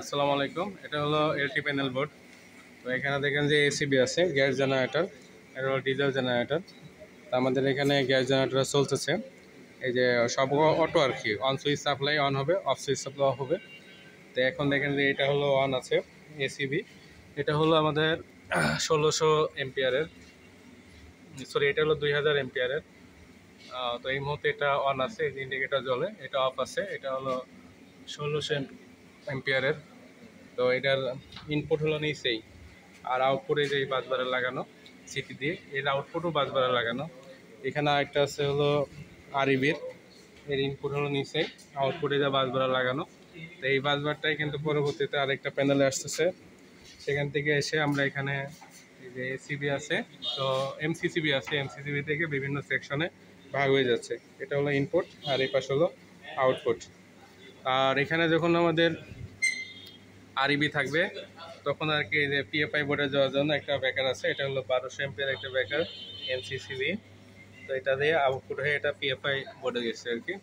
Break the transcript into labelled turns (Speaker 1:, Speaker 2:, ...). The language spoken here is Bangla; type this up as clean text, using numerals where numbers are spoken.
Speaker 1: আসসালামু আলাইকুম। এটা হলো এলটি প্যানেল বোর্ড। তো এখানে দেখেন যে এসিবি আছে, গ্যাস জেনারেটর। এটা হলো ডিজেল জেনারেটর। তো আমাদের এখানে গ্যাস জেনারেটর চলতেছে। এই যে সব অটো আর কি, অন সুইচ সাপ্লাই অন হবে, অফ সুইচ সাপ্লাই অফ হবে। তো এখন দেখেন যে এটা হলো অন আছে এসিবি। এটা হলো আমাদের 1600 এম্পিয়ারের, সরি এটা হলো 2000 এম্পিয়ারের। তো এই মুহূর্তে এটা অন আছে, ইন্ডিকেটর জ্বলে। এটা অফ আছে, এটা হলো 1600 এম্পিয়ারের। তো এটার ইনপুট হলো নিচেই, আর আউটপুটে যে বাসবারে লাগানো সিটি দিয়ে, এর আউটপুটও বাসবারে লাগানো। এখানে আরেকটা আছে হলো আরইবির, এর ইনপুট হলো নিচে, আউটপুটে যা বাসবারে লাগানো। তো এই বাসবারটাই কিন্তু পরবর্তীতে আরেকটা প্যানেলে আসতেছে। সেখান থেকে এসে আমরা এখানে এই যে এসিবি আছে, তো এমসিসিবি আছে, এমসিসিবি থেকে বিভিন্ন সেকশনে ভাগ হয়ে যাচ্ছে। এটা হলো ইনপুট, আর এই পাশে হলো আউটপুট। আর এখানে যখন আমাদের আরইবি থাকবে তখন আর কি যে পিএফআই বোর্ডে যাওয়ার জন্য একটা ব্যাকার আছে। এটা হলো 1200 এম্পিয়ার একটা ব্যাকার এমসিসিবি। তো এটা দিয়ে আউটপুট হয়ে এটা পিএফআই বোর্ডে গেছে আর কি।